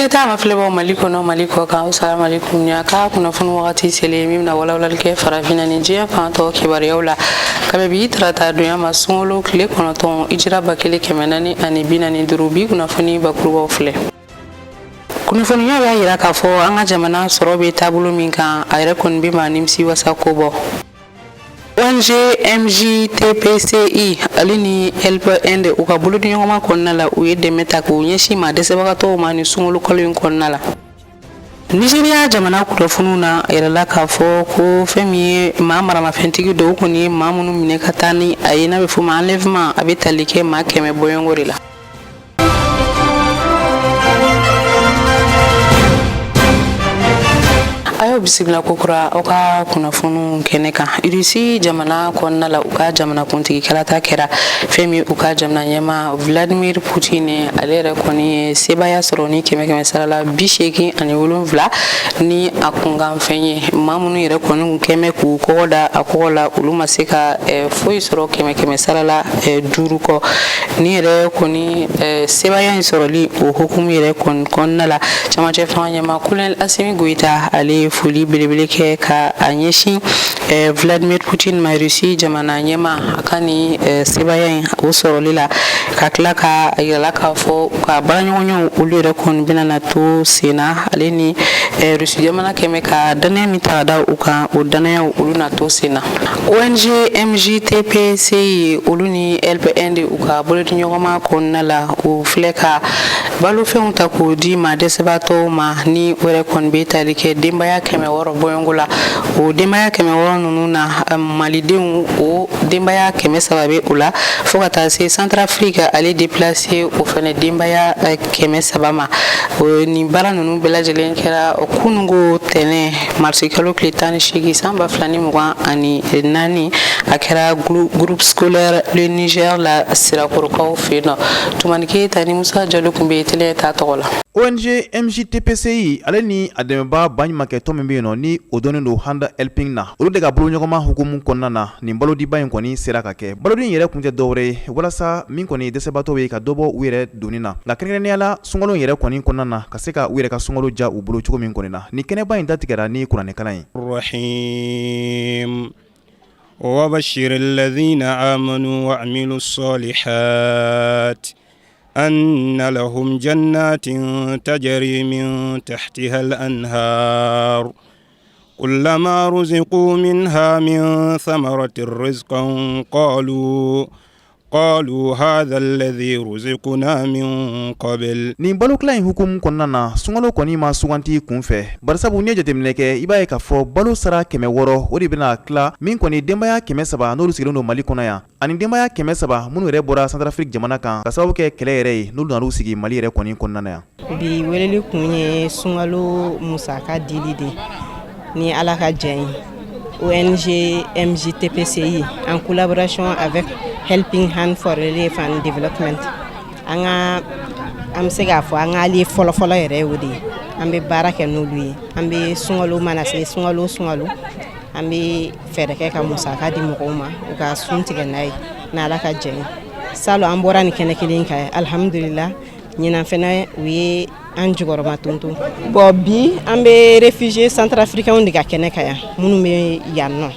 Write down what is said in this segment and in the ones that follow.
ta ma filɛ bɔ Mali kɔnɔ Mali kɔ kan assalamu alaikum nya ka kunnafoni wagati sele min na walawalali kɛ farafina ni diɲɛ fan tɔ kibaruyaw la kabi tarata donya ma sunkalo tile 9 hijira 1445 bi kunnafoni bakurubaw filɛ kunnafoniya b'a yira k'a fɔ an ka jamana sɔrɔ bɛ taabolo min kan a yɛrɛ kɔni bɛ maa nimisi wasa ko bɔ ONG MJTPCI ale ni LPN u ka bolodiɲɔgɔnma kɔnɔna la u ye dɛmɛ ta k'u ɲɛsin maa dɛsɛbagatɔw ma ni sunkalo kalo in kɔnɔna la Nigeria jamana kunnafoniw na a yirala k'a fɔ ko fɛn min ye maa maramafɛntigi dɔw kɔni ye maa minnu minɛ ka taa ni a ye n'a bɛ fɔ ma enlèvement a bɛ tali kɛ maa 100 bɔɲɔgɔnko de la ayo bisimila kokura o ka kunnafoniw kɛnɛ kan Russie jamana kɔnɔna la u ka jamana kuntigi kalata kɛra fɛn min u ka jamana ɲɛma Vladimir Putin ale yɛrɛ kɔni ye sebaya sɔrɔ ni 100 sarala 87 ni a kunkan fɛn ye maa minnu yɛrɛ kɔni kɛmɛ k'u kɔgɔ da a kɔgɔ la olu ma se ka foyi sɔrɔ 100 sarala 5 kɔ ni yɛrɛ kɔni sebaya in sɔrɔli o hukumu yɛrɛ kɔnɔna la camancɛ fanga ɲɛma Colonel Assimi Goïta ale foli belebele kɛ ka a ɲɛsin Vladimir Putin ma Russie jamana ɲɛma a ka ni sebaya in o sɔrɔli la ka tila ka yirala k'a fɔ ka baaraɲɔgɔnɲɔgɔnw olu yɛrɛ kɔni bɛna na to senna ale ni Russie jamana kɛmɛ ka danaya min ta da u kan o danayaw olu na to senna ONG MJTPCI olu ni LPN u ka bolodiɲɔgɔnma kɔnɔna la u filɛ ka balofɛnw ta k'o di maa dɛsɛbagatɔw ma ni o yɛrɛ kɔni bɛ tali kɛ denbaya 100 bɔɲɔnko la o denbaya 100 ninnu na malidenw o denbaya 300 bɛ o la fo ka taa se Centrafrique ale déplacé o fana denbaya 300 ma ni baara ninnu bɛɛ lajɛlen kɛra kunungo tɛnɛ marsi kalo tile 18 san 2024 a kɛra groupe scolaire le Niger la Sirakorokaw fɛ yen nɔ Tumani Keyita ni Musa Jalo kun bɛ télé ta tɔgɔ la ONG MJTPCI ale ni a dɛmɛba baɲumankɛ tɔn min bɛ yen nɔ ni o dɔnnen don Hand Helping na olu de ka boloɲɔgɔnma hukumu kɔnɔna na nin balodiba in kɔni sera ka kɛ balodi yɛrɛ kun tɛ dɔwɛrɛ ye walasa min kɔni dɛsɛbaatɔw ye ka dɔbɔ u yɛrɛ donni na nka kɛrɛnkɛrɛnnenya la sunkalo yɛrɛ kɔni kɔnɔna na ka se ka u yɛrɛ ka sunkalo ja u bolo cogo min kɔni na ni kɛnɛba in datigɛra ni kuranɛkalan ye Rahim وبشر الذين آمنوا وعملوا الصالحات أن لهم جنات تجري من تحتها الأنهار كلما رزقوا منها من ثمرة رزقا قالوا هذا الذي رزقنا من قبل ni balo kila in hukumu kɔnɔna na sunkalo kɔni ma suganti kunfɛ barisabu ni jateminɛ kɛ i b'a ye k'a fɔ balo sara 100 o de bɛna tila min kɔni denbaya 300 n'olu sigilen don Mali kɔnɔ yan ani denbaya 300 minnu yɛrɛ bɔra Centrafrique jamana kan ka sababu kɛ kɛlɛ yɛrɛ ye n'olu nan'u sigi Mali yɛrɛ kɔni kɔnɔna na yan bi weleli kun ye sunkalo musaka dili de ni Ala ka jɛn ye ONG MJTPCI en collaboration avec Helping Hand for Relief and Development an bɛ se k'a fɔ an ka ale fɔlɔfɔlɔ yɛrɛ ye o de ye an bɛ baara kɛ n'olu ye an bɛ sunkalo mana se sunkalo an bɛ fɛɛrɛ kɛ ka musaka di mɔgɔw ma u ka sun tigɛ n'a ye n'Ala ka jɛn ye salon an bɔra ni kɛnɛ kelen kan alhamdulillah ɲinan fana u ye an jukɔrɔma tonton bon bi an bɛ réfugiés centrafricains de ka kɛnɛ kan yan minnu bɛ yan nɔ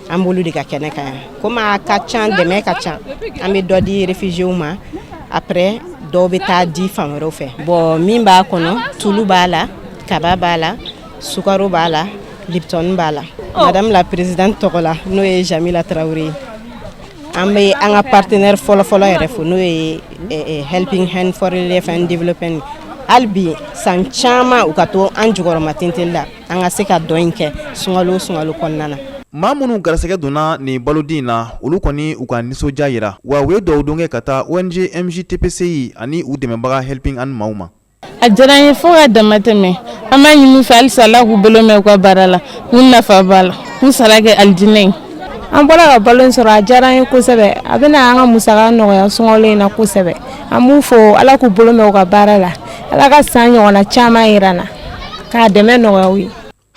an b'olu de ka kɛnɛ kan yan comme a ka ca dɛmɛ ka ca an bɛ dɔ di réfugiés ma après dɔw bɛ taa di fan wɛrɛw fɛ bon min b'a kɔnɔ tulu b'a la kaba b'a la sukaro b'a la Lipton b'a la madame la présidente tɔgɔ la n'o ye Jamila Traoré an bɛ an ka partenaire fɔlɔfɔlɔ yɛrɛ fo n'o ye Helping Hand for Relief and Development hali bi san caman u ka to an jukɔrɔma tenteli la an ka se ka dɔ in kɛ sunkalo kɔnɔna na maa minnu garisɛgɛ donna nin balodi in na olu kɔni u ka nisɔndiya yira wa u ye dɔwdon kɛ ka taa ONG MJTPCI ani u dɛmɛbaga Helping Hand maaw ma a diyara n ye fo ka dama tɛmɛ an b'a ɲini u fɛ halisa Ala k'u bolo mɛn u ka baara la k'u nafa b'a la k'u sara kɛ alijinɛ ye an bɔra ka balo in sɔrɔ a diyara n ye kosɛbɛ a bɛna an ka musaka nɔgɔya sunkalo in na kosɛbɛ an b'u fɔ Ala k'u bolo mɛn u ka baara la Ala ka san ɲɔgɔnna caman yira n na k'a dɛmɛ nɔgɔya u ye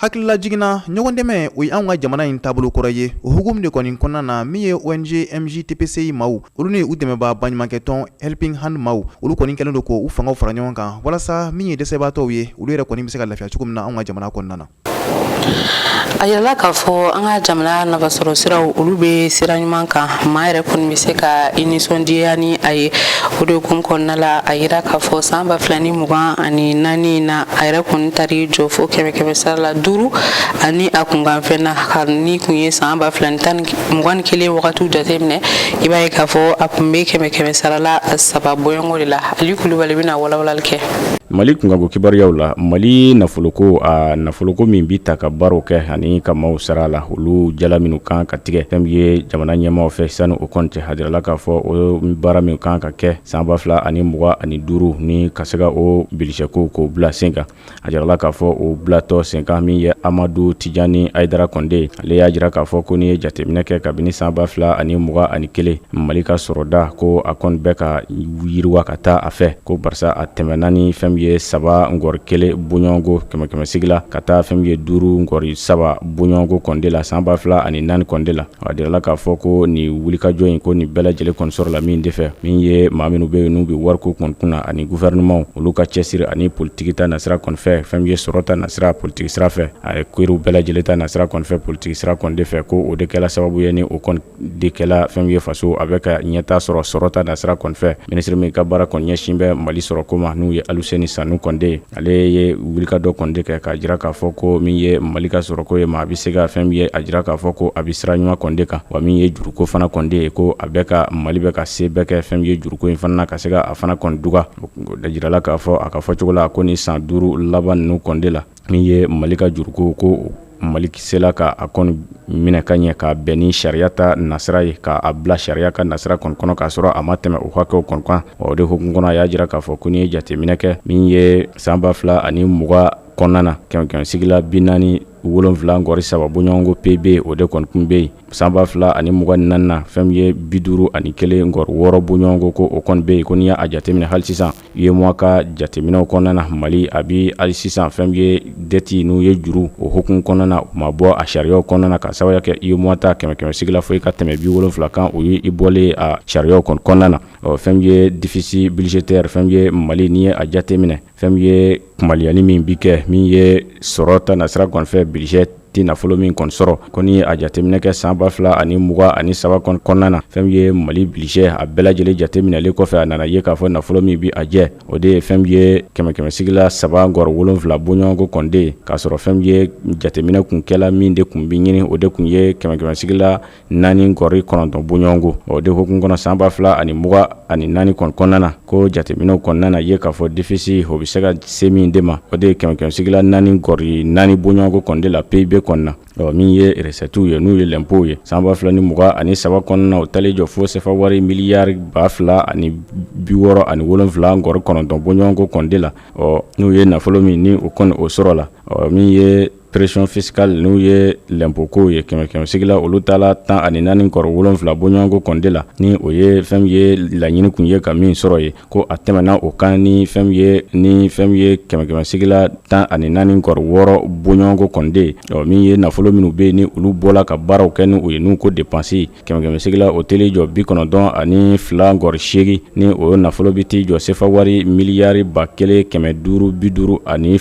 hakilila jiginna ɲɔgɔn dɛmɛ o ye anw ka jamana in taabolo kɔrɔ ye o hukumu de kɔni kɔnɔna na min ye ONG MJTPCI maaw olu ni u dɛmɛbaa baɲumankɛtɔn Helping Hand maaw olu kɔni kɛlen don ko u fangaw fara ɲɔgɔn kan walasa min ye dɛsɛbaatɔw ye olu yɛrɛ kɔni bɛ se ka lafiya cogo min na anw ka jamana kɔnɔna na. A yirala k'a fɔ an ka jamana nafasɔrɔ siraw olu bɛ sira ɲuman kan maa yɛrɛ kɔni bɛ se ka i nisɔndiya ni a ye o de hukumu kɔnɔna la a yira k'a fɔ san 2024 na a yɛrɛ kɔni taar'i jɔ fo 100 sara la 5 ani a kunkanfɛn na ni kun ye san 2021 wagatiw jateminɛ i b'a ye k'a fɔ a kun bɛ 100 sara la 3 bɔɲɔgɔnko de la Ali Kulubali bɛna walawalali kɛ. Mali kunkanko kibaruyaw la Mali nafoloko min bi ta ka baaraw kɛ ani ka maaw sara la olu jala minnu kan ka tigɛ fɛn ye jamana ɲɛmaaw fɛ sani o kɔni cɛ hadirala k'a fɔ o baara min kan ka kɛ san 2025 ni ka se ka o bilisɛko k'o bila sen kan a jirala k'a fɔ o bilatɔ sen kan min ye Amadu Tijani Aidara Konde ale y'a jira k'a fɔ ko ni ye jateminɛ kɛ kabini san 2021 Mali ka sɔrɔda ko a kɔni bɛ ka yiriwa ka taa a fɛ ko barisa a tɛmɛna ni fɛn ye 7 ngɔri 1 boɲɔgɔnko 100 sigila ka taa fɛn ye 5 ngɔri 7 boɲɔgɔnko kɔnde la san 2024 kɔnde la a dirala k'a fɔ ko ni wulikajɔ in ko ni bɛɛ lajɛlen kɔni sɔrɔ la min de fɛ min ye maa minnu bɛ yen n'u bɛ wariko kunna ani gouvernement olu ka cɛsiri ani politique ta nasira kɔni fɛ fɛn ye sɔrɔ ta nasira politique sira fɛ a ye kuiru bɛɛ lajɛlen ta nasira kɔni fɛ politique sira kɔni de fɛ ko o de kɛla sababu ye ni o kɔni de kɛla fɛn ye faso a bɛ ka ɲɛta sɔrɔ ta nasira kɔni fɛ ministre min ka baara kɔni ɲɛsin bɛ Mali sɔrɔ ko ma n'u ye Aluseni Sanu Konde ale ye wulikajɔ kɔni kɛ k'a jira k'a fɔ ko min ye Mali ka sɔrɔ ko ye maa bɛ se ka fɛn ye a jira k'a fɔ ko a bɛ sira ɲuman kɔnde kan wa min ye juruko fana kɔnde ye ko a bɛ ka Mali bɛ ka se bɛɛ kɛ fɛn ye juruko in fana ka se ka a fana kɔni duga o jirala k'a fɔ a ka fɔ cogo la ko ni san 5 laban ninnu kɔnde la min ye Mali ka juruko ko Mali sela ka a kɔni minɛ ka ɲɛ ka bɛn ni sariya ta nasira ye ka a bila sariya ka nasira kɔni kɔnɔ k'a sɔrɔ a ma tɛmɛ o hakɛw kɔni kan o de hukumu kɔnɔ a y'a jira k'a fɔ ko ni ye jateminɛ kɛ min ye san 2020 kɔnɔna na kɛmɛ sigila 47 ngɔri 3 boɲɔgɔnko PB o de kɔni kun bɛ yen san 2024 na fɛn ye 51 ngɔri 6 boɲɔgɔnko ko o kɔni bɛ yen ko n'i y'a jateminɛ hali sisan UEMOA ka jateminɛw kɔnɔna na Mali a bi hali sisan fɛn ye dɛti n'u ye juru o hukumu kɔnɔna na u ma bɔ a sariyaw kɔnɔna na ka sababu kɛ UEMOA ta kɛmɛ sigila fo i ka tɛmɛ 70 kan o ye i bɔlen a sariyaw kɔnɔna na fɛn ye déficit budgétaire fɛn ye Mali n'i ye a jateminɛ fɛn ye kumaliyali min bi kɛ min ye sɔrɔ ta nasira kɔni fɛ budget ti nafolo min kɔni sɔrɔ ko ni a jateminɛ kɛ san 2023 kɔnɔna na fɛn ye Mali budget a bɛɛ lajɛlen jateminɛlen kɔfɛ a nana ye k'a fɔ nafolo min bi a jɛ o de ye fɛn ye kɛmɛ sigila 7 ngɔri 7 boɲɔgɔnko kɔnde k'a sɔrɔ fɛn ye jateminɛ kun kɛla min de kun bi ɲini o de kun ye kɛmɛ sigila 4 ngɔri 9 boɲɔgɔnko o de hukumu kɔnɔ san 2024 kɔnɔna na ko jateminɛw kɔnɔna na ye k'a fɔ déficit o bɛ se ka se min de ma o de ye kɛmɛ sigila 4 ngɔri 4 boɲɔgɔnko kɔnde la PIB kɔnɔna min ye recette ye n'u ye l'impôt ye san 2023 kɔnɔna o talen jɔ fo sefa wari miliyari 2,267 ngɔri 9 boɲɔgɔnko kɔnde la n'u ye nafolo min ni o kɔni o sɔrɔ la min ye pression fiscale n'u ye l'impôt ko ye kɛmɛ sigila olu tala 14 ngɔri 7 boɲɔgɔnko kɔnde la ni o ye fɛn ye laɲini kun ye ka min sɔrɔ ye ko a tɛmɛna o kan ni fɛn ye kɛmɛ sigila 14 ngɔri 6 boɲɔgɔnko kɔnde min ye nafolo minnu bɛ ni olu bɔla ka baaraw kɛ ni o ye n'u ko dépense kɛmɛ sigila o teli jɔ 92 ngɔri 8 ni o nafolo bi ti jɔ sefa wari miliyari 1,552 ani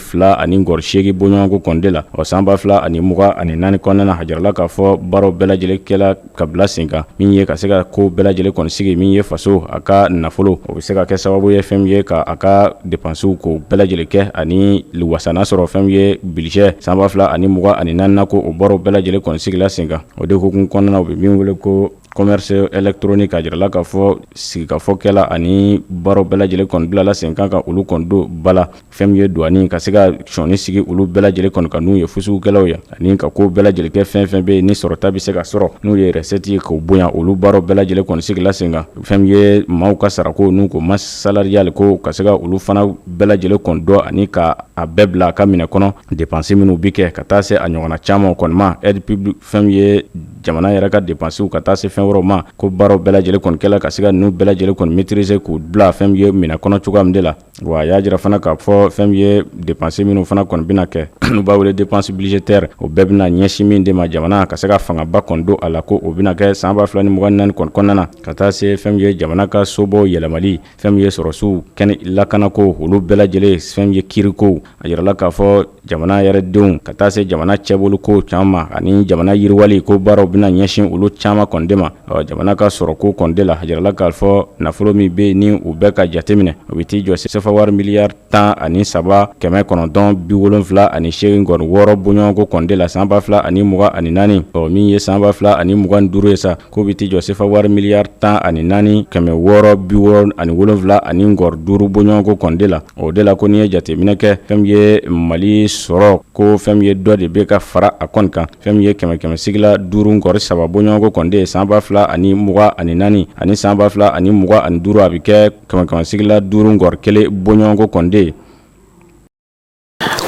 ngɔri 8 boɲɔgɔnko kɔnde la san 2024 kɔnɔna na hajarala k'a fɔ baaraw bɛɛ lajɛlen kɛla ka bila sen kan min ye ka se ka ko bɛɛ lajɛlen kɔni sigi min ye faso a ka nafolo o bɛ se ka kɛ sababu ye fɛn ye ka a ka dépenses ko bɛɛ lajɛlen kɛ ani wasana sɔrɔ fɛn ye budget san 2024 ko o baaraw bɛɛ lajɛlen kɔni sigila sen kan o de hukumu kɔnɔna na u bɛ min wele ko commerce électronique a jirala k'a fɔ sigikafɔ kɛla ani baaraw bɛɛ lajɛlen kɔni bilala sen kan ka olu kɔni don bala fɛn ye douane ka se ka sɔni sigi olu bɛɛ lajɛlen kɔni ka n'u ye fusugukɛlaw ye ani ka ko bɛɛ lajɛlen kɛ fɛn bɛ yen ni sɔrɔta bɛ se ka sɔrɔ n'u ye recette ye k'o bonya olu baaraw bɛɛ lajɛlen kɔni sigila sen kan fɛn ye maaw ka sarako n'u ko masse salariale ko ka se ka olu fana bɛɛ lajɛlen kɔni dɔn ani ka a bɛɛ bila a ka minɛ kɔnɔ dépense minnu bi kɛ ka taa se a ɲɔgɔnna caman kɔni ma aide publique fɛn ye jamana yɛrɛ ka dépenses ka taa se fɛn wɛrɛw ma ko baaraw bɛɛ lajɛlen kɔni kɛla ka se ka ninnu bɛɛ lajɛlen kɔni maîtriser k'u bila fɛn min ye minɛ kɔnɔ cogoya min de la wa a y'a jira fana k'a fɔ fɛn min ye dépenses minnu fana kɔni bɛna kɛ n'u b'a wele dépenses budgétaires o bɛɛ bɛna ɲɛsin min de ma jamana ka se ka fangaba kɔni don a la ko o bɛna kɛ san 2024 kɔni kɔnɔna na ka taa se fɛn min ye jamana ka sobɔ yɛlɛmali fɛn min ye sɔrɔsiw kɛnɛ lakanako olu bɛɛ lajɛlen fɛn min ye kiiriko a yirala k'a fɔ jamana yɛrɛ denw ka taa se jamana cɛbolo ko caman ani jamana yiriwali ko baaraw bɛna ɲɛsin olu caman kɔni de ma jamana ka sɔrɔko kɔni de la a yirala k'a fɔ nafolo min bɛ yen ni u bɛɛ ka jateminɛ o bɛ t'i jɔ sefa wari miliyari 13,978 kɔni wɔɔrɔ bɔɲɔgɔnko kɔni de la san 2024 min ye san 2025 ye sa ko bɛ t'i jɔ sefa wari miliyari 14,677 bɔɲɔgɔnko kɔni de la o de la ko n'i ye jateminɛ kɛ fɛn ye Mali sɔrɔ ko fɛn ye dɔ de bɛ ka fara a kɔni kan fɛn ye 500 nkɔri 3 bɔɲɔgɔnko kɔni de ye san 2024 ani san 2025 a bɛ kɛ 500 nkɔri 1 bɔɲɔgɔnko kɔni de ye.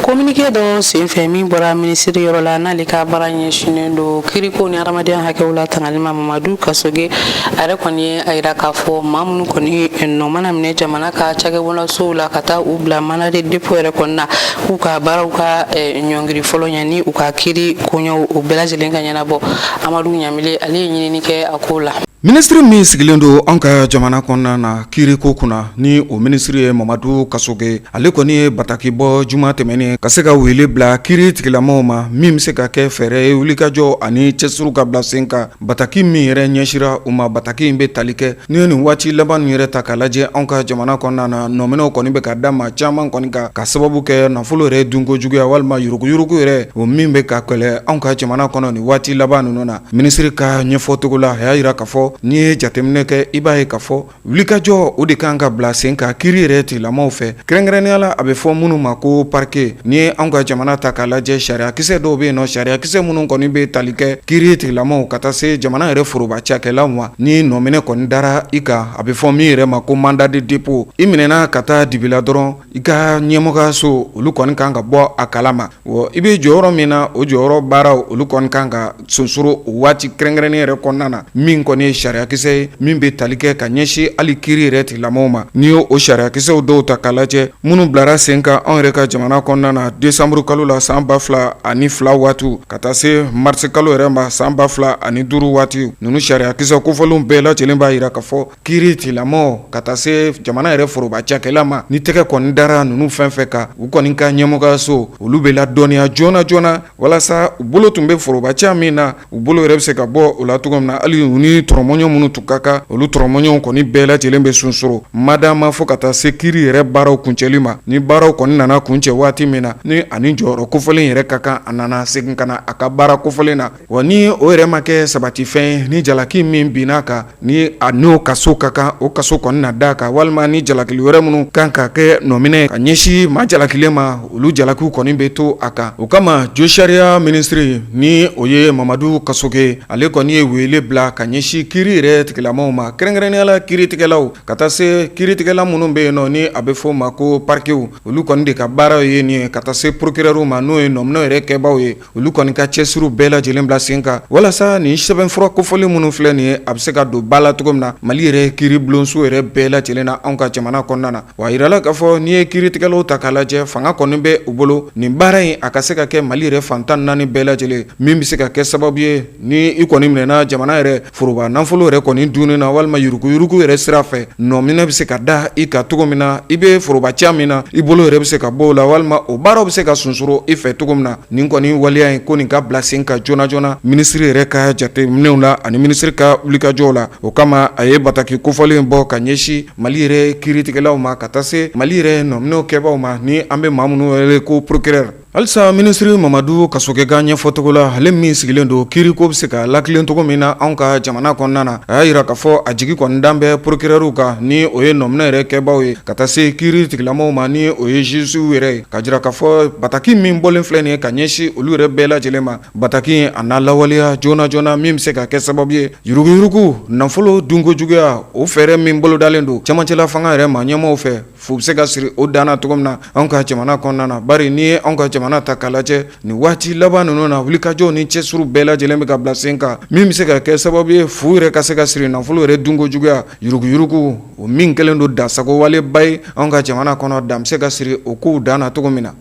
communiqué dɔ senfɛ min bɔra ministre yɔrɔ la n'ale ka baara ɲɛsinnen don kiriko ni adamadenya hakɛw la tangalima Mamadu Kasoge a yɛrɛ kɔni ye a yira k'a fɔ maa minnu kɔni nɔ mana minɛ jamana ka cakɛbɔlasow la ka taa u bila manade dépôt yɛrɛ kɔni na k'u ka baaraw ka ɲɔngiri fɔlɔ ɲani u ka kiri koɲɛw u bɛɛ lajɛlen ka ɲɛnabɔ. Amadu Ɲamile ale ye ɲinini kɛ a ko la. Ministre min sigilen don an ka jamana kɔnɔna na kiiriko kunna ni o ministre ye Mamadu Kasoge ale kɔni ye bataki bɔ juma tɛmɛnen ka se ka wele bila kiiri tigilamaw ma min bɛ se ka kɛ fɛɛrɛ ye wulikajɔ ani cɛsiriw ka bila sen kan bataki min yɛrɛ ɲɛsira u ma bataki in bɛ tali kɛ ni ye nin waati laban ninnu yɛrɛ ta k'a lajɛ an ka jamana kɔnɔna na nɔminɛw kɔni bɛ ka da maa caman kɔni kan ka sababu kɛ nafolo yɛrɛ dunkojuguya walima yuruguyurugu yɛrɛ o min bɛ ka kɛlɛ an ka jamana kɔnɔ nin waati laban ninnu na ministre ka ɲɛfɔcogo la a y'a yira k'a fɔ n'i ye jateminɛ kɛ i b'a ye k'a fɔ wulikajɔ o de kan ka bila sen ka kiiri yɛrɛ tigilamaw fɛ kɛrɛnkɛrɛnnenya la a bɛ fɔ minnu ma ko parquet n'i ye an ka jamana ta k'a lajɛ sariya kisɛ dɔw bɛ yen nɔ sariya kisɛ minnu kɔni bɛ tali kɛ kiiri tigilamaw ka taa se jamana yɛrɛ foroba cakɛlaw ma ni nɔminɛ kɔni dara i kan a bɛ fɔ min yɛrɛ ma ko mandat de dépôt i minɛna ka taa dibila dɔrɔn i ka ɲɛmɔgɔyaso olu kɔni kan ka bɔ a kalama wa i bɛ jɔyɔrɔ min na o jɔyɔrɔ baaraw olu kɔni kan ka sonsoro o waati kɛrɛnkɛrɛnnen yɛrɛ kɔnɔna na min kɔni ye sariya kisɛ min bɛ tali kɛ ka ɲɛsin hali kiiri yɛrɛ tigilamaw ma n'i y'o sariya kisɛw dɔw ta k'a lajɛ minnu bilara sen kan anw yɛrɛ ka jamana kɔnɔna na décembre kalo la san 2002 waati ka taa se mars kalo yɛrɛ ma san 2005 waati ninnu sariya kisɛ kofɔlenw bɛɛ lajɛlen b'a jira k'a fɔ kiiri tigilamaw ka taa se jamana yɛrɛ foroba cakɛla ma ni tɛgɛ kɔni dara ninnu fɛn fɛn kan u kɔni ka ɲɛmɔgɔyaso olu bɛ ladɔnniya joona joona walasa u bolo tun bɛ forobaca min na u bolo yɛrɛ bɛ se ka bɔ o la cogo min na hali u ni tɔrɔmɔɲɔ minnu tun ka kan olu tɔrɔmɔɲɔw kɔni bɛɛ lajɛlen bɛ sunsoro madama fo ka taa se kiiri yɛrɛ baaraw kuncɛli ma ni baaraw kɔni nana kuncɛ waati min na ni ani jɔyɔrɔ kofɔlen yɛrɛ ka kan a nana segin ka na a ka baara kofɔlen na wa ni o yɛrɛ ma kɛ sabatifɛn ye ni jalaki min binna kan ni a n'o kaso ka kan o kaso kɔni na da kan walima ni jalakili wɛrɛ minnu kan ka kɛ nɔminɛ ka ɲɛsin maa jalakilen ma olu jalakiw kɔni bɛ to a kan o kama jo sariya ministre ni o ye Mamadu Kasoge ale kɔni ye wele bila ka ɲɛsin kiiri yɛrɛ tigilamaw ma kɛrɛnkɛrɛnnenya la kiiritigɛlaw ka taa se kiiritigɛla minnu bɛ yen nɔ ni a bɛ fɔ ma ko parquet olu kɔni de ka baara ye nin ye ka taa se procureur ma n'o ye nɔminɛw yɛrɛ kɛbaaw ye olu kɔni ka cɛsiriw bɛɛ lajɛlen bila sen kan walasa nin sɛbɛnfura kofɔli minnu filɛ nin ye a bɛ se ka don ba la cogo min na Mali yɛrɛ kiiri bulonso yɛrɛ bɛɛ lajɛlen na anw ka jamana kɔnɔna na wa yirala k'a fɔ n'i ye kiiritigɛlaw ta k'a lajɛ fanga kɔni bɛ u bolo nin baara in a ka se ka kɛ Mali yɛrɛ fan 14 bɛɛ lajɛlen min bɛ se ka kɛ sababu ye ni i kɔni minɛna jamana yɛrɛ foroba nafolo yɛrɛ kɔni dunni na walima yuruguyurugu yɛrɛ sira fɛ nɔminɛ bɛ se ka da i ka cogo min na i bɛ forobaca min na i bolo yɛrɛ bɛ se ka bɔ o la walima o baaraw bɛ se ka sunsoro i fɛ cogo min na nin kɔni waleya in ko nin ka bila sen ka joona joona ministre yɛrɛ ka jateminɛw la ani ministre ka wulikajɔw la o kama a ye bataki kofɔlen bɔ ka ɲɛsin Mali yɛrɛ kiiritigɛlaw ma ka taa se Mali yɛrɛ nɔminɛw kɛbaaw ma ni an bɛ maa minnu wele ko procureur halisa ministre Mamadu Kasoge ka ɲɛfɔcogo la ale min sigilen don kiiriko bɛ se ka lakilen cogo min na anw ka jamana kɔnɔna na a y'a yira k'a fɔ a jigi kɔni dan bɛ procureur kan ni o ye nɔminɛ yɛrɛ kɛbaaw ye ka taa se kiiri tigilamaw ma ni o ye juges yɛrɛ ye ka jira k'a fɔ bataki min bɔlen filɛ nin ye ka ɲɛsin olu yɛrɛ bɛɛ lajɛlen ma bataki a n'a lawaleya joona joona min bɛ se ka kɛ sababu ye yuruguyurugu nafolo dunkojuguya o fɛɛrɛ min bolodalen don cɛmancɛla fanga yɛrɛ ma ɲɛmaaw fɛ fo bɛ se ka siri o dan na cogo min na anw ka jamana kɔnɔna na bari ni ye anw ka jamana jamana ta k'a lajɛ nin waati laban ninnu na wulikajɔw ni cɛsuru bɛɛ lajɛlen bɛ ka bila sen kan min bɛ se ka kɛ sababu ye fu yɛrɛ ka se ka siri nafolo yɛrɛ dunko juguya yuruguyurugu o min kɛlen don dasago waleba ye anw ka jamana kɔnɔ dan bɛ se ka siri o kow dan na cogo min na.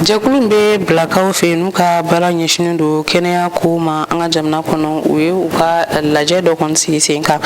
Jɛkulu bɛ bilakaw fɛ n'u ka baara ɲɛsinnen don kɛnɛya ko ma an ka jamana kɔnɔ u ye u ka lajɛ dɔ kɔni sigi sen kan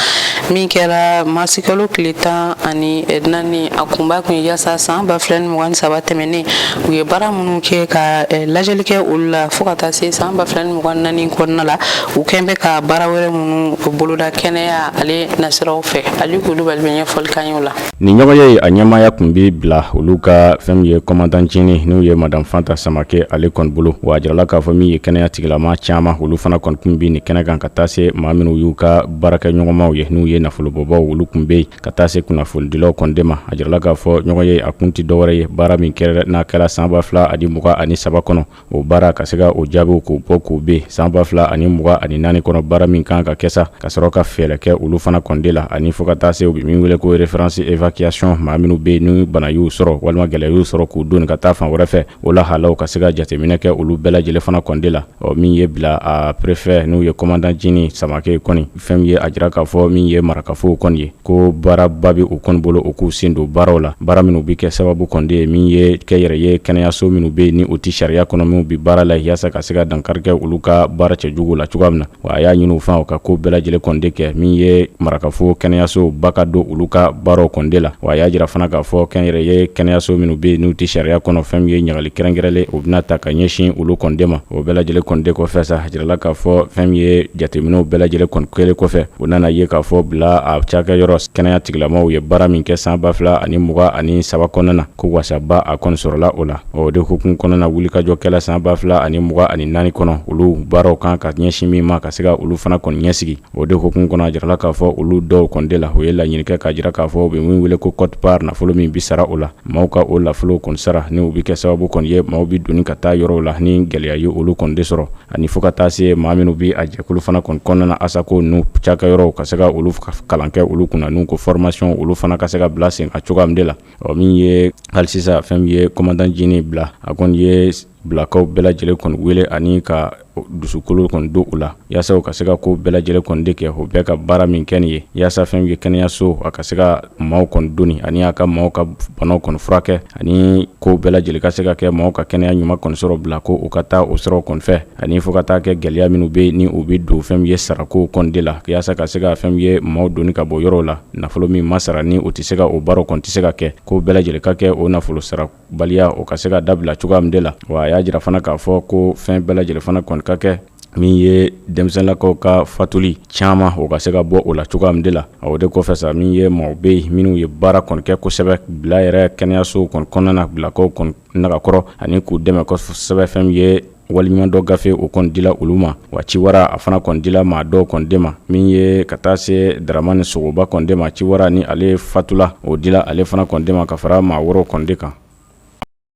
min kɛra marisi kalo tile 14 a kunba kun ye yaasa san 2023 tɛmɛnen u ye baara minnu kɛ ka lajɛli kɛ olu la fo ka taa se san 2024 kɔnɔna la u kɛn bɛ ka baara wɛrɛ minnu boloda kɛnɛya ale nasiraw fɛ ale k'olu bali bɛ ɲɛfɔli kan ye o la. Ni ɲɔgɔnye a ɲɛmaaya kun bi bila olu ka fɛn ye commandantini n'u ye madame Fanta Samake ale kɔni bolo wa a jirala k'a fɔ min ye kɛnɛya tigilama caman olu fana kɔni kun bi ni kɛnɛ kan ka taa se maa minnu y'u ka baarakɛ ɲɔgɔnmaw ye n'u ye nafolobɔbaw olu kun be ka taa se kunnafonidilaw kɔni de ma a jirala k'a fɔ ɲɔgɔnye a kun ti dɔwɛrɛ ye baara min kɛra n'a kɛra san 2023 kɔnɔ o baara ka se ka o jaabiw k'o bɔ k'o be san 2024 kɔnɔ baara min kan ka kɛ sa ka sɔrɔ ka fɛɛrɛ kɛ olu fana kɔni de la ani fo ka taa se u bi min wele ko référence évacuation maa minnu be ni bana y'u sɔrɔ walima gɛlɛya y'u sɔrɔ k'u don ka taa fan wɛrɛ fɛ o la halaw ka se ka jateminɛ kɛ olu bɛɛ lajɛlen fana kɔni de la min ye bila a préfet n'u ye commandant Jini Samake kɔni fɛn ye a jira k'a fɔ min ye marakafow kɔni ye ko baaraba bi u kɔni bolo u k'u sen don baaraw la baara minnu bi kɛ sababu kɔni de ye min ye kɛ yɛrɛ ye kɛnɛyaso minnu be ni o ti sariya kɔnɔ minnu bi baara la yaasa ka se ka dankari kɛ olu ka baara cɛjugu la cogoya min na wa a y'a ɲini u fan u ka ko bɛɛ lajɛlen kɔni de kɛ min ye marakafo kɛnɛyaso ba ka don olu ka baaraw kɔni de la wa a y'a jira fana k'a fɔ kɛn yɛrɛ ye kɛnɛyaso minnu be n'u ti sariya kɔnɔ fɛn ye ɲagali kɛrɛnkɛrɛnlen o bɛna ta ka ɲɛsin olu kɔni de ma o bɛɛ lajɛlen kɔni de kɔfɛ sa a jirala k'a fɔ fɛn ye jateminɛw bɛɛ lajɛlen kɔni kɛlen kɔfɛ u nana ye k'a fɔ bila a cakɛyɔrɔ kɛnɛya tigilamaw ye baara min kɛ san 2023 kɔnɔna na ko wasaba a kɔni sɔrɔla o la o de hukumu kɔnɔna wulikajɔ kɛla san 2024 kɔnɔ olu baaraw kan ka ɲɛsin min ma ka se ka olu fana kɔni ɲɛsigi o de hukumu kɔnɔ a jirala k'a fɔ olu dɔw kɔni de la o ye laɲini kɛ k'a jira k'a fɔ u bɛ min wele ko cote part nafolo min bi sara o la maaw ka o nafolo kɔni sara ni u bi kɛ sababu kɔni ye maaw bi doni ka taa yɔrɔw la ni gɛlɛya ye olu kɔni de sɔrɔ ani fo ka taa se maa minnu bi a jɛkulu fana kɔni kɔnɔna asako n'u cakɛyɔrɔw ka se ka olu kalan kɛ olu kunna n'u ko formation olu fana ka se ka bila sen a cogoya min de la min ye hali sisan fɛn ye commandant Jini bila a kɔni ye bilakaw bɛɛ lajɛlen kɔni wele ani ka dusukolo kɔni don u la yaasa u ka se ka ko bɛɛ lajɛlen kɔni de kɛ o bɛɛ ka baara min kɛ nin ye yaasa fɛn ye kɛnɛyaso a ka se ka maaw kɔni doni ani a ka maaw ka banaw kɔni furakɛ ani ko bɛɛ lajɛlen ka se ka kɛ maaw ka kɛnɛya ɲuman kɔni sɔrɔ bila ko u ka taa o sɔrɔ kɔni fɛ ani fo ka taa kɛ gɛlɛya minnu be ni u bi don fɛn ye sarako kɔni de la yaasa ka se ka fɛn ye maaw doni ka bɔ yɔrɔw la nafolo min ma sara ni o tɛ se ka o baaraw kɔni tɛ se ka kɛ ko bɛɛ lajɛlen ka kɛ o nafolo sarabaliya o ka se ka dabila cogoya min de la wa a y'a jira fana k'a fɔ ko fɛn bɛɛ lajɛlen fana kɔni ka kɛ min ye denmisɛnninlakaw ka fatuli caman o ka se ka bɔ o la cogoya min de la o de kɔfɛ sa min ye maaw be yen minnu ye baara kɔni kɛ kosɛbɛ bila yɛrɛ kɛnɛyaso kɔni kɔnɔna bilakaw kɔni nagakɔrɔ ani k'u dɛmɛ kosɛbɛ fɛn ye waliɲuman dɔ gafe o kɔni dila olu ma wa ciwara a fana kɔni dila maa dɔw kɔni de ma min ye ka taa se Daramani Sogoba kɔni de ma ciwara ni ale fatula o dila ale fana kɔni de ma ka fara maa wɔɔrɔ kɔni de kan.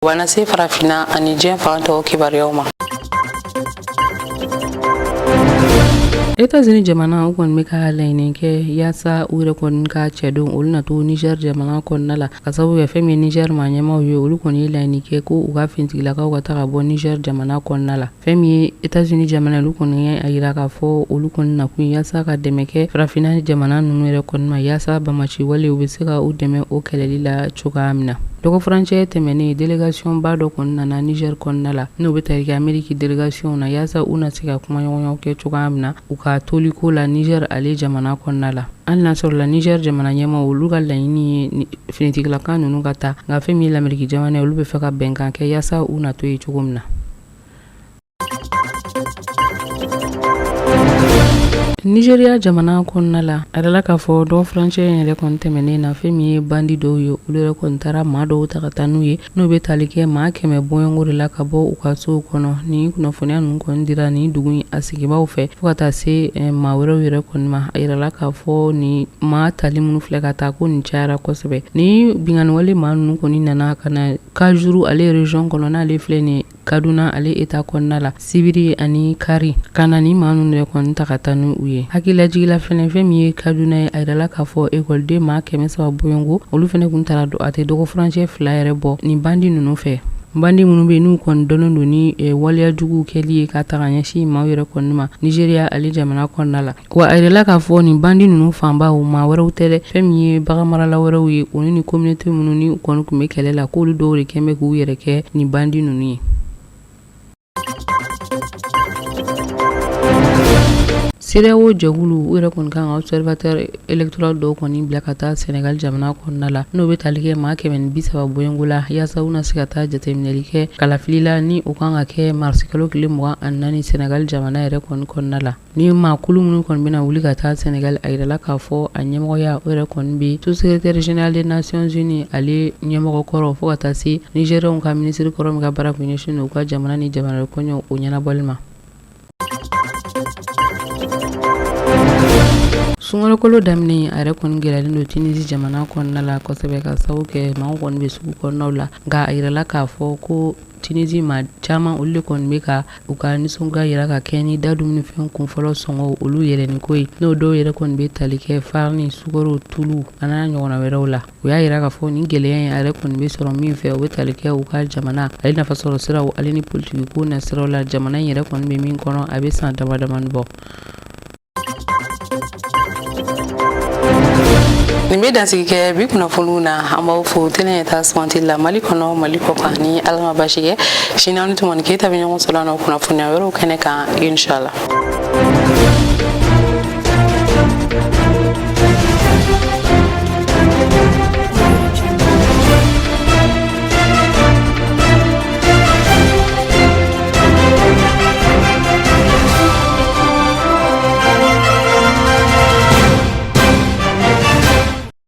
Wana se farafina ani diɲɛ fan tɔw kibaruyaw ma. États-Unis jamana o kɔni bɛ ka laɲini kɛ yaasa u yɛrɛ kɔni ka cɛdon olu na to Niger jamana kɔnɔna la ka sababu kɛ fɛn min ye Niger maa ɲɛmaaw ye olu kɔni ye laɲini kɛ ko u ka finitigilakaw ka taga bɔ Niger jamana kɔnɔna la fɛn min ye États-Unis jamana olu kɔni ye a yira k'a fɔ olu kɔni nakun yaasa ka dɛmɛ kɛ farafinna jamana ninnu yɛrɛ kɔni ma yaasa bamaci wale u bɛ se ka u dɛmɛ o kɛlɛli la cogoya min na. Dɔgɔ furancɛ tɛmɛnen délégation ba dɔ kɔni nana Niger kɔnɔna la n'u bɛ tari kɛ Amérique délégation na yaasa u na se ka kuma ɲɔgɔnyaw kɛ cogoya min na u ka toliko la Niger ale jamana kɔnɔna la hali n'a sɔrɔ la Niger jamana ɲɛmaaw olu ka laɲini ye finitigilakan ninnu ka taa nka fɛn min ye l'Amérique jamana olu bɛ fɛ ka bɛnkan kɛ yaasa u na to ye cogo min na. Nigeria jamana kɔnɔna la a yɛrɛla k'a fɔ dɔgɔ furancɛ in yɛrɛ kɔni tɛmɛnen na fɛn min ye bandi dɔw ye olu yɛrɛ kɔni taara maa dɔw ta ka taa n'u ye n'u bɛ tali kɛ maa 100 bɔɲɔngo de la ka bɔ u ka sow kɔnɔ ni kunnafoniya ninnu kɔni dira ni dugu in a sigibaw fɛ fo ka taa se maa wɛrɛw yɛrɛ kɔni ma a yɛrɛla k'a fɔ ni maa tali minnu filɛ ka taa ko nin cayara kosɛbɛ ni binganiwale maa ninnu kɔni nana ka na Kajuru ale région kɔnɔ n'ale filɛ nin Kaduna ale état kɔnɔna la Sibiri ani Kari ka na ni maa ninnu yɛrɛ kɔni ta ka taa n'u ye hakililajigila fɛnɛ fɛn min ye Kaduna ye a yirala k'a fɔ ekɔliden maa 300 bɔɲɔngo olu fɛnɛ kun taara a tɛ dɔgɔ furancɛ 2 yɛrɛ bɔ nin bandi ninnu fɛ bandi minnu bɛ n'u kɔni dɔnnen don ni waleya jugu kɛli ye ka taga ɲɛsin maaw yɛrɛ kɔni ma Nigeria ale jamana kɔnɔna la wa a yɛrɛla k'a fɔ nin bandi ninnu fanba o maa wɛrɛw tɛ dɛ fɛn min ye baganmarala wɛrɛw ye olu ni communauté minnu ni u kɔni tun bɛ kɛlɛ la k'olu dɔw de kɛn bɛ k'u yɛrɛ kɛ nin bandi ninnu ye. CEDEAO jɛkulu u yɛrɛ kɔni kan ka observateur électoral dɔw kɔni bila ka taa Senegal jamana kɔnɔna la n'o bɛ tali kɛ maa 130 bɔɲɔngo la yaasa u na se ka taa jateminɛli kɛ kalafili la ni o kan ka kɛ marisi kalo tile 24 Senegal jamana yɛrɛ kɔni kɔnɔna la ni maakulu minnu kɔni bɛna wuli ka taa Senegal a yirala k'a fɔ a ɲɛmɔgɔya o yɛrɛ kɔni bɛ sous-secrétaire général des Nations Unies ale ɲɛmɔgɔ kɔrɔ fo ka taa se Nigérienw ka ministre kɔrɔ min ka baara kun ɲɛsin u ka jamana ni jamana kɔɲɔ o ɲɛnabɔli ma. Sunkalo daminɛ a yɛrɛ kɔni gɛlɛyalen don Tunisie jamana kɔnɔna la kosɛbɛ ka sababu kɛ maaw kɔni bɛ sugu kɔnɔnaw la nka a yirala k'a fɔ ko Tunisie maa caman olu de kɔni bɛ ka u ka nisɔngoya yira ka kɛ ni da dumuni fɛn kun fɔlɔ sɔngɔ olu yɛlɛni ko ye n'o dɔw yɛrɛ kɔni bɛ tali kɛ farni sukaro tulu a n'a ɲɔgɔnna wɛrɛw la u y'a yira k'a fɔ ni gɛlɛya in a yɛrɛ kɔni bɛ sɔrɔ min fɛ u bɛ tali kɛ u ka jamana ale nafa sɔrɔ siraw ale ni politiki ko na siraw la jamana in yɛrɛ kɔni bɛ min kɔnɔ a bɛ san damadamani bɔ. Nin bɛ dansigi kɛ bi kunnafoniw na an b'aw fo tɛnɛ ta suganti la Mali kɔnɔ Mali kɔ kan ni Ala ma basi kɛ sini an ni Tumani Keyita bɛ ɲɔgɔn sɔrɔ an na kunnafoniya wɛrɛw kɛnɛ kan inshallah.